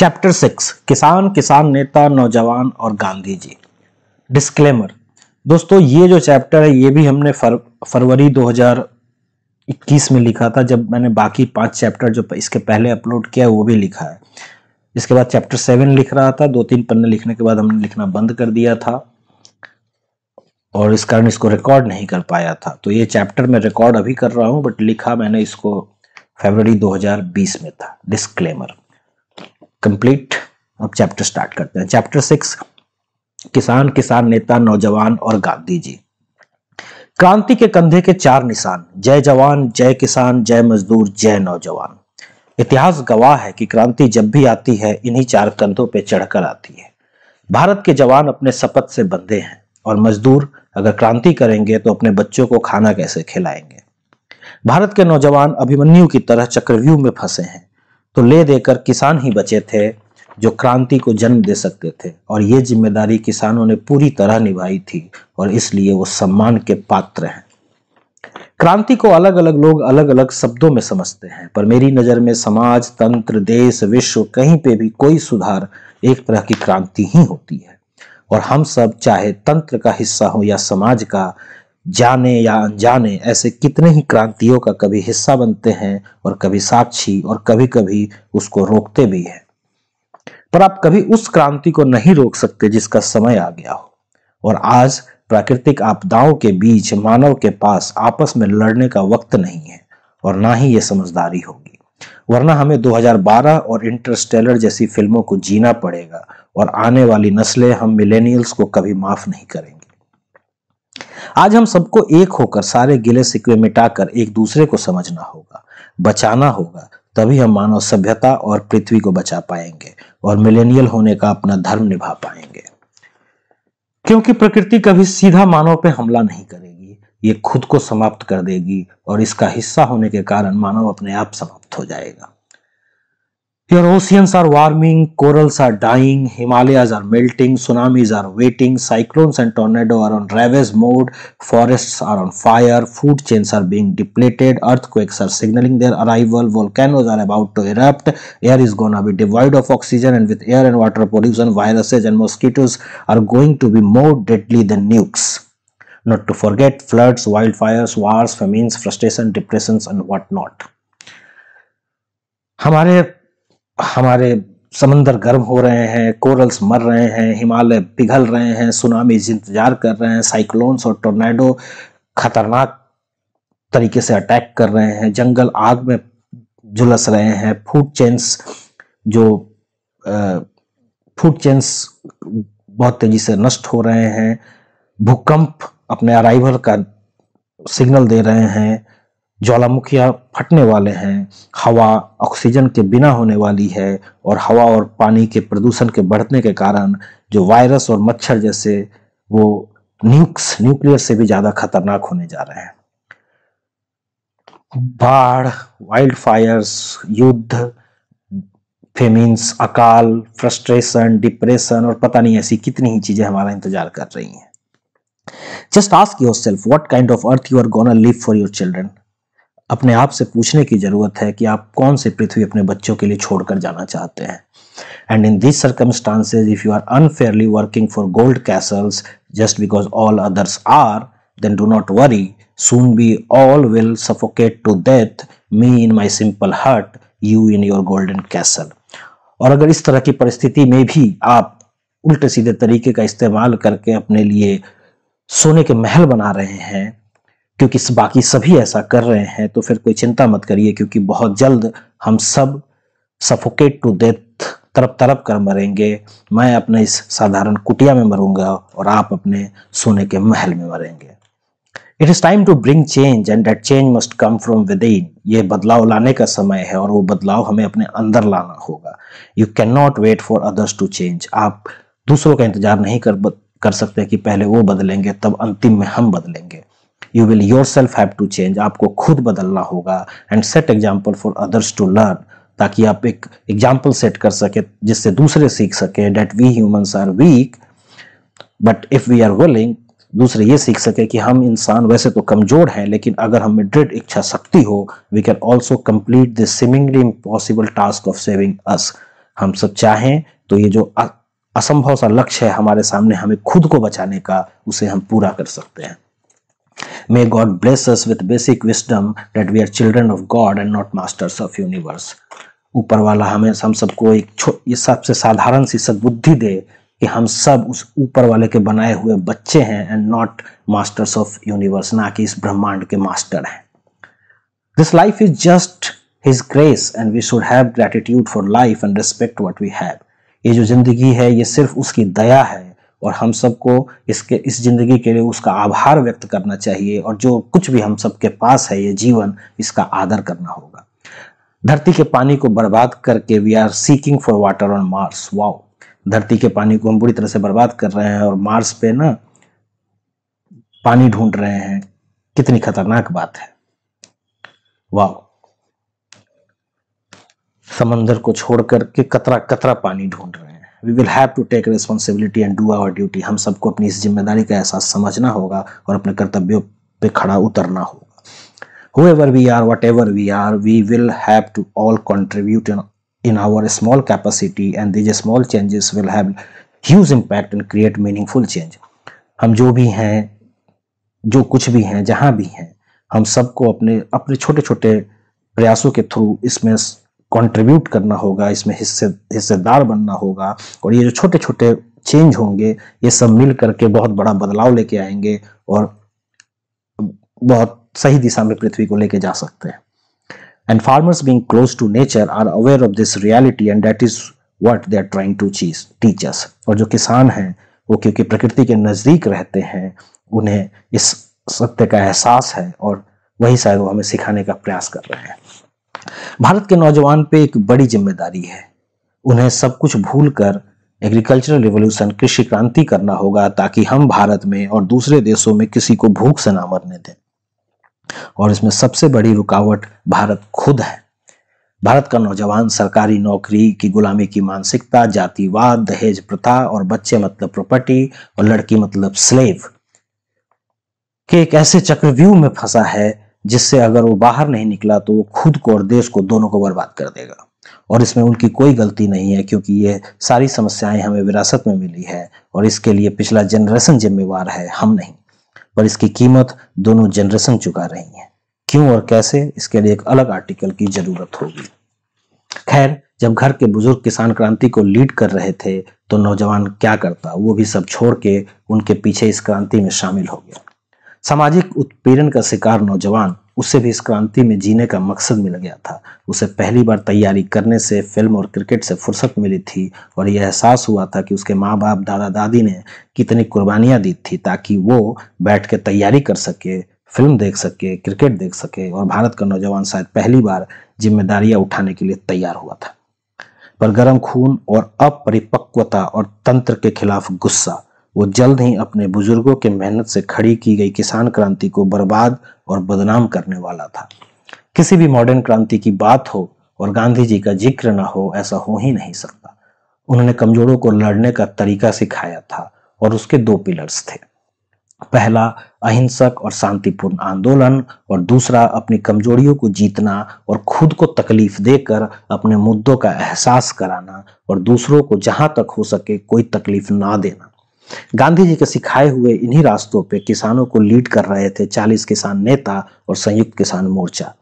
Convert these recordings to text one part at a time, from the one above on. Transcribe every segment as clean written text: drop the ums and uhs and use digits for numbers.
Chapter 6 किसान, किसान नेता, नौजवान और गांधी जी। डिस्क्लेमर। दोस्तों, ये जो चैप्टर है ये भी हमने फरवरी 2021 में लिखा था, जब मैंने बाकी 5 चैप्टर जो इसके पहले अपलोड किया है वो भी लिखा है। इसके बाद चैप्टर 7 लिख रहा था, 2-3 पन्ने लिखने के बाद हमने लिखना बंद कर दिया था और इस कारण इसको रिकॉर्ड नहीं कर पाया था। तो ये चैप्टर मैं रिकॉर्ड अभी कर रहा हूँ, बट लिखा मैंने इसको फरवरी 2020 में था। Disclaimer complete. अब चैप्टर स्टार्ट करते हैं। चैप्टर 6 किसान, किसान नेता, नौजवान और गांधी जी। क्रांति के कंधे के 4 निशान, जय जवान, जय किसान, जय मजदूर, जय नौजवान। इतिहास गवाह है कि क्रांति जब भी आती है इन्हीं 4 कंधों पे चढ़कर आती है। भारत के जवान अपने शपथ से बंधे हैं और मजदूर अगर क्रांति करेंगे तो अपने बच्चों को खाना कैसे खिलाएंगे। भारत के नौजवान अभिमन्यु की तरह चक्रव्यूह में फंसे हैं, तो ले देकर किसान ही बचे थे जो क्रांति को जन्म दे सकते थे, और ये जिम्मेदारी किसानों ने पूरी तरह निभाई थी और इसलिए वो सम्मान के पात्र हैं। क्रांति को अलग अलग लोग अलग अलग शब्दों में समझते हैं, पर मेरी नजर में समाज, तंत्र, देश, विश्व, कहीं पे भी कोई सुधार एक तरह की क्रांति ही होती है। और हम सब चाहे तंत्र का हिस्सा हो या समाज का, जाने या अनजाने ऐसे कितने ही क्रांतियों का कभी हिस्सा बनते हैं और कभी साक्षी और कभी कभी उसको रोकते भी हैं। पर आप कभी उस क्रांति को नहीं रोक सकते जिसका समय आ गया हो। और आज प्राकृतिक आपदाओं के बीच मानव के पास आपस में लड़ने का वक्त नहीं है और ना ही ये समझदारी होगी, वरना हमें 2012 और इंटरस्टेलर जैसी फिल्मों को जीना पड़ेगा और आने वाली नस्लें हम मिलेनियल्स को कभी माफ नहीं करेंगे। आज हम सबको एक होकर सारे गिले शिकवे मिटाकर एक दूसरे को समझना होगा, बचाना होगा, तभी हम मानव सभ्यता और पृथ्वी को बचा पाएंगे और मिलेनियल होने का अपना धर्म निभा पाएंगे। क्योंकि प्रकृति कभी सीधा मानव पे हमला नहीं करेगी, ये खुद को समाप्त कर देगी और इसका हिस्सा होने के कारण मानव अपने आप समाप्त हो जाएगा। Your oceans are warming, corals are dying, Himalayas are melting, tsunamis are waiting, cyclones and tornadoes are on ravage mode, forests are on fire, food chains are being depleted, earthquakes are signaling their arrival, volcanoes are about to erupt, air is gonna be devoid of oxygen, and with air and water pollution, viruses and mosquitoes are going to be more deadly than nukes. Not to forget floods, wildfires, wars, famines, frustration, depressions and whatnot. हमारे समंदर गर्म हो रहे हैं, corals मर रहे हैं, हिमालय पिघल रहे हैं, सुनामीज इंतजार कर रहे हैं, साइक्लोन्स और टोर्नेडो खतरनाक तरीके से अटैक कर रहे हैं, जंगल आग में झुलस रहे हैं, फूड चेन्स बहुत तेजी से नष्ट हो रहे हैं, भूकंप अपने अराइवल का सिग्नल दे रहे हैं, ज्वालामुखियां फटने वाले हैं, हवा ऑक्सीजन के बिना होने वाली है और हवा और पानी के प्रदूषण के बढ़ने के कारण जो वायरस और मच्छर जैसे वो न्यूक्लियर से भी ज्यादा खतरनाक होने जा रहे हैं। बाढ़, वाइल्ड फायर्स, युद्ध, फेमिन्स, अकाल, फ्रस्ट्रेशन, डिप्रेशन और पता नहीं ऐसी कितनी ही चीजें हमारा इंतजार कर रही हैं। Just ask yourself what kind of earth you are gonna live for your children. अपने आप से पूछने की जरूरत है कि आप कौन से पृथ्वी अपने बच्चों के लिए छोड़कर जाना चाहते हैं। And in this circumstances if you are unfairly working for gold castles just because all others are, then do not worry, soon be all will suffocate to death, me in my simple hut, you in your golden castle. और अगर इस तरह की परिस्थिति में भी आप उल्टे सीधे तरीके का इस्तेमाल करके अपने लिए सोने के महल बना रहे हैं, क्योंकि बाकी सभी ऐसा कर रहे हैं, तो फिर कोई चिंता मत करिए, क्योंकि बहुत जल्द हम सब सफोकेट टू डेथ तरप तरप कर मरेंगे। मैं अपने इस साधारण कुटिया में मरूंगा और आप अपने सोने के महल में मरेंगे। It is time to bring change and that change must come from within. ये बदलाव लाने का समय है और वो बदलाव हमें अपने अंदर लाना होगा। You cannot wait for others to change. आप दूसरों का इंतजार नहीं कर सकते कि पहले वो बदलेंगे तब अंतिम में हम बदलेंगे। You will yourself have to change. आपको खुद बदलना होगा and set example for others to learn, ताकि आप एक एग्जाम्पल सेट कर सके जिससे दूसरे सीख सके that we humans are weak but if we are willing, दूसरे ये सीख सके कि हम इंसान वैसे तो कमजोर हैं, लेकिन अगर हम में दृढ़ इच्छा शक्ति हो, we can also complete this seemingly impossible task of saving us. हम सब चाहें तो ये जो असंभव सा लक्ष्य है हमारे सामने हमें खुद को बचाने का, उसे हम पूरा कर सकते हैं। May God bless us with basic wisdom that we are children of God and not masters of universe. ऊपर वाला हमें हम सबको ये सबसे साधारण सी सद्बुद्धि दे कि हम सब उस ऊपर वाले के बनाए हुए बच्चे हैं and not masters of universe, ना कि इस ब्रह्मांड के मास्टर हैं। This life is just His grace and we should have gratitude for life and respect what we have. ये जो जिंदगी है ये सिर्फ उसकी दया है और हम सबको इस जिंदगी के लिए उसका आभार व्यक्त करना चाहिए, और जो कुछ भी हम सबके पास है ये जीवन, इसका आदर करना होगा। धरती के पानी को बर्बाद करके we are seeking for water on Mars. Wow, धरती के पानी को हम बुरी तरह से बर्बाद कर रहे हैं और मार्स पे ना पानी ढूंढ रहे हैं। कितनी खतरनाक बात है। वाओ, समंदर को छोड़कर के कतरा कतरा पानी ढूंढ रहे हैं। We will have to take responsibility and do our duty. हम सबको अपनी इस जिम्मेदारी का एहसास समझना होगा और अपने कर्तव्यों पे खड़ा उतरना होगा। Whoever we are, whatever we are, we will have to all contribute in our small capacity, and these small changes will have huge impact and create meaningful change. हम जो भी हैं, जो कुछ भी हैं, जहां भी हैं, हम सबको अपने छोटे छोटे प्रयासों के थ्रू इसमें कंट्रीब्यूट करना होगा, इसमें हिस्सेदार बनना होगा, और ये जो छोटे छोटे चेंज होंगे ये सब मिल करके बहुत बड़ा बदलाव लेके आएंगे और बहुत सही दिशा में पृथ्वी को लेके जा सकते हैं। And farmers being close to nature are aware of this reality and that is what they are trying to teach us. और जो किसान हैं वो क्योंकि प्रकृति के नजदीक रहते हैं, उन्हें इस सत्य का एहसास है और वही शायद वो हमें सिखाने का प्रयास कर रहे हैं। भारत के नौजवान पे एक बड़ी जिम्मेदारी है। उन्हें सब कुछ भूलकर एग्रीकल्चरल रिवॉल्यूशन, कृषि क्रांति करना होगा ताकि हम भारत में और दूसरे देशों में किसी को भूख से ना मरने दें। और इसमें सबसे बड़ी रुकावट भारत खुद है। भारत का नौजवान सरकारी नौकरी की गुलामी की मानसिकता, जातिवाद, दहेज प्रथा और बच्चे मतलब प्रॉपर्टी और लड़की मतलब स्लेव के एक ऐसे चक्रव्यूह में फंसा है जिससे अगर वो बाहर नहीं निकला तो वो खुद को और देश को दोनों को बर्बाद कर देगा। और इसमें उनकी कोई गलती नहीं है क्योंकि ये सारी समस्याएं हमें विरासत में मिली है और इसके लिए पिछला जनरेशन जिम्मेवार है, हम नहीं। पर इसकी कीमत दोनों जनरेशन चुका रही हैं। क्यों और कैसे, इसके लिए एक अलग आर्टिकल की जरूरत होगी। खैर, जब घर के बुजुर्ग किसान क्रांति को लीड कर रहे थे तो नौजवान क्या करता, वो भी सब छोड़ के उनके पीछे इस क्रांति में शामिल हो गया। सामाजिक उत्पीड़न का शिकार नौजवान, उससे भी इस क्रांति में जीने का मकसद मिल गया था। उसे पहली बार तैयारी करने से फिल्म और क्रिकेट से फुर्सत मिली थी और यह एहसास हुआ था कि उसके माँ बाप, दादा दादी ने कितनी कुर्बानियां दी थी ताकि वो बैठ के तैयारी कर सके, फिल्म देख सके, क्रिकेट देख सके। और भारत का नौजवान शायद पहली बार जिम्मेदारियां उठाने के लिए तैयार हुआ था। पर गर्म खून और अपरिपक्वता और तंत्र के खिलाफ गुस्सा, वो जल्द ही अपने बुजुर्गों के मेहनत से खड़ी की गई किसान क्रांति को बर्बाद और बदनाम करने वाला था। किसी भी मॉडर्न क्रांति की बात हो और गांधी जी का जिक्र ना हो, ऐसा हो ही नहीं सकता। उन्होंने कमजोरों को लड़ने का तरीका सिखाया था और उसके दो पिलर्स थे। पहला अहिंसक और शांतिपूर्ण आंदोलन और दूसरा अपनी कमजोरियों को जीतना और खुद को तकलीफ देकर अपने मुद्दों का एहसास कराना और दूसरों को जहां तक हो सके कोई तकलीफ ना देना। गांधी जी के सिखाए हुए इन्हीं रास्तों पे किसानों को लीड कर रहे थे 40 किसान नेता और संयुक्त किसान मोर्चा।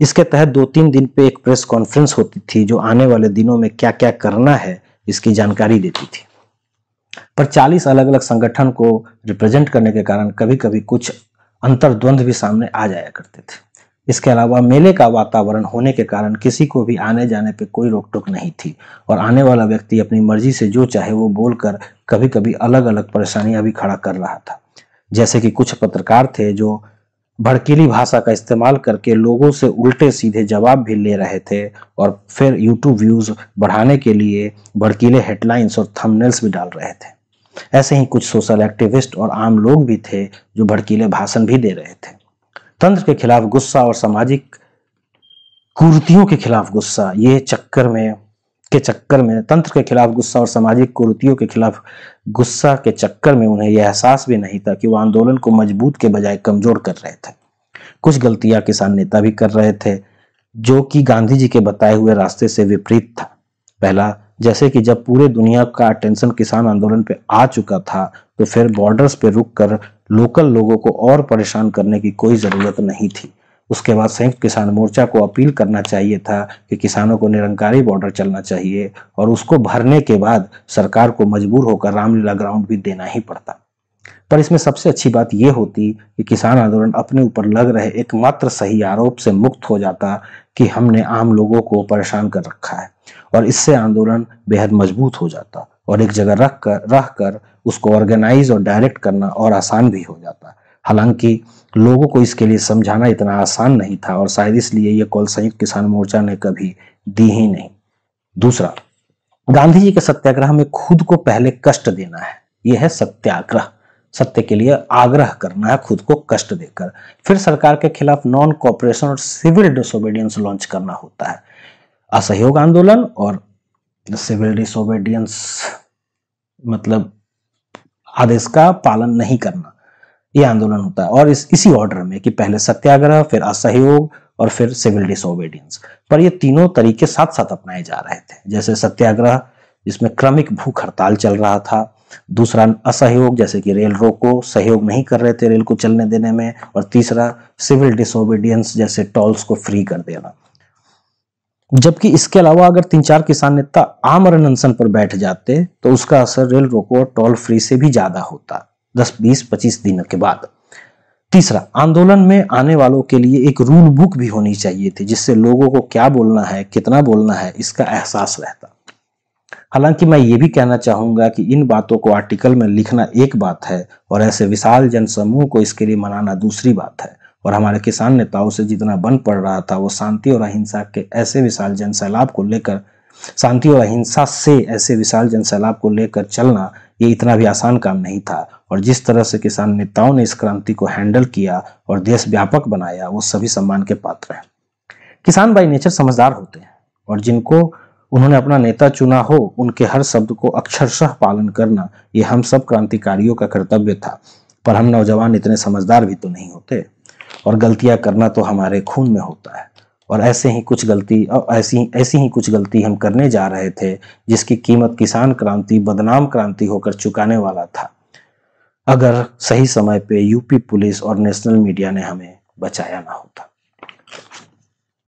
इसके तहत 2-3 दिन पे एक प्रेस कॉन्फ्रेंस होती थी जो आने वाले दिनों में क्या क्या करना है इसकी जानकारी देती थी। पर 40 अलग अलग संगठन को रिप्रेजेंट करने के कारण कभी कभी कुछ अंतर्द्वंद भी सामने आ जाया करते थे। इसके अलावा मेले का वातावरण होने के कारण किसी को भी आने जाने पे कोई रोक टोक नहीं थी और आने वाला व्यक्ति अपनी मर्जी से जो चाहे वो बोलकर कभी कभी अलग अलग परेशानियां भी खड़ा कर रहा था। जैसे कि कुछ पत्रकार थे जो भड़कीली भाषा का इस्तेमाल करके लोगों से उल्टे सीधे जवाब भी ले रहे थे और फिर यूट्यूब व्यूज बढ़ाने के लिए भड़कीले हेडलाइंस और थंबनेल्स भी डाल रहे थे। ऐसे ही कुछ सोशल एक्टिविस्ट और आम लोग भी थे जो भड़कीले भाषण भी दे रहे थे। तंत्र के खिलाफ गुस्सा और सामाजिक कुरीतियों के खिलाफ गुस्सा, ये चक्कर में तंत्र के खिलाफ गुस्सा और सामाजिक कुरीतियों के खिलाफ गुस्सा के चक्कर में उन्हें यह एहसास भी नहीं था कि वो आंदोलन को मजबूत के बजाय कमजोर कर रहे थे। कुछ गलतियां किसान नेता भी कर रहे थे जो कि गांधी जी के बताए हुए रास्ते से विपरीत था। पहला, जैसे कि जब पूरे दुनिया का अटेंशन किसान आंदोलन पे आ चुका था तो फिर बॉर्डर्स पे रुककर लोकल लोगों को और परेशान करने की कोई जरूरत नहीं थी। उसके बाद संयुक्त किसान मोर्चा को अपील करना चाहिए था कि किसानों को निरंकारी बॉर्डर चलना चाहिए और उसको भरने के बाद सरकार को मजबूर होकर रामलीला ग्राउंड भी देना ही पड़ता। पर इसमें सबसे अच्छी बात यह होती कि किसान आंदोलन अपने ऊपर लग रहे एकमात्र सही आरोप से मुक्त हो जाता कि हमने आम लोगों को परेशान कर रखा है, और इससे आंदोलन बेहद मजबूत हो जाता और एक जगह रह कर उसको ऑर्गेनाइज और डायरेक्ट करना और आसान भी हो जाता। हालांकि लोगों को इसके लिए समझाना इतना आसान नहीं था और शायद इसलिए ये कॉल संयुक्त किसान मोर्चा ने कभी दी ही नहीं। दूसरा, गांधी जी के सत्याग्रह में खुद को पहले कष्ट देना है, यह है सत्याग्रह। सत्य के लिए आग्रह करना है खुद को कष्ट देकर, फिर सरकार के खिलाफ नॉन कोऑपरेशन और सिविल डिसोबीडियंस लॉन्च करना होता है। असहयोग आंदोलन और सिविल डिसोबीडियंस मतलब आदेश का पालन नहीं करना, यह आंदोलन होता है। और इसी ऑर्डर में कि पहले सत्याग्रह, फिर असहयोग और फिर सिविल डिसोबीडियंस। पर ये तीनों तरीके साथ साथ अपनाए जा रहे थे। जैसे सत्याग्रह जिसमें क्रमिक भूख हड़ताल चल रहा था, दूसरा असहयोग जैसे कि रेल रोको, सहयोग नहीं कर रहे थे रेल को चलने देने में, और तीसरा सिविल डिसोबीडियंस जैसे टोल्स को फ्री कर देना। जबकि इसके अलावा अगर 3-4 किसान नेता आमरण अनशन पर बैठ जाते तो उसका असर रेल रोको और टोल फ्री से भी ज्यादा होता 10-20-25 दिनों के बाद। तीसरा, आंदोलन में आने वालों के लिए एक रूल बुक भी होनी चाहिए थी जिससे लोगों को क्या बोलना है, कितना बोलना है, इसका एहसास रहता। हालांकि मैं ये भी कहना चाहूंगा कि इन बातों को आर्टिकल में लिखना एक बात है और ऐसे विशाल जनसमूह को इसके लिए मनाना दूसरी बात है। और हमारे किसान नेताओं से जितना बन पड़ रहा था वो शांति और अहिंसा के ऐसे विशाल जनसैलाब को लेकर शांति और अहिंसा से ऐसे विशाल जनसैलाब को लेकर चलना ये इतना भी आसान काम नहीं था। और जिस तरह से किसान नेताओं ने इस क्रांति को हैंडल किया और देश व्यापक बनाया वो सभी सम्मान के पात्र हैं। किसान बाई नेचर समझदार होते हैं और जिनको उन्होंने अपना नेता चुना हो उनके हर शब्द को अक्षरशः पालन करना ये हम सब क्रांतिकारियों का कर्तव्य था। पर हम नौजवान इतने समझदार भी तो नहीं होते और गलतियां करना तो हमारे खून में होता है। और ऐसी ही कुछ गलती हम करने जा रहे थे जिसकी कीमत किसान क्रांति बदनाम क्रांति होकर चुकाने वाला था अगर सही समय पे यूपी पुलिस और नेशनल मीडिया ने हमें बचाया ना होता।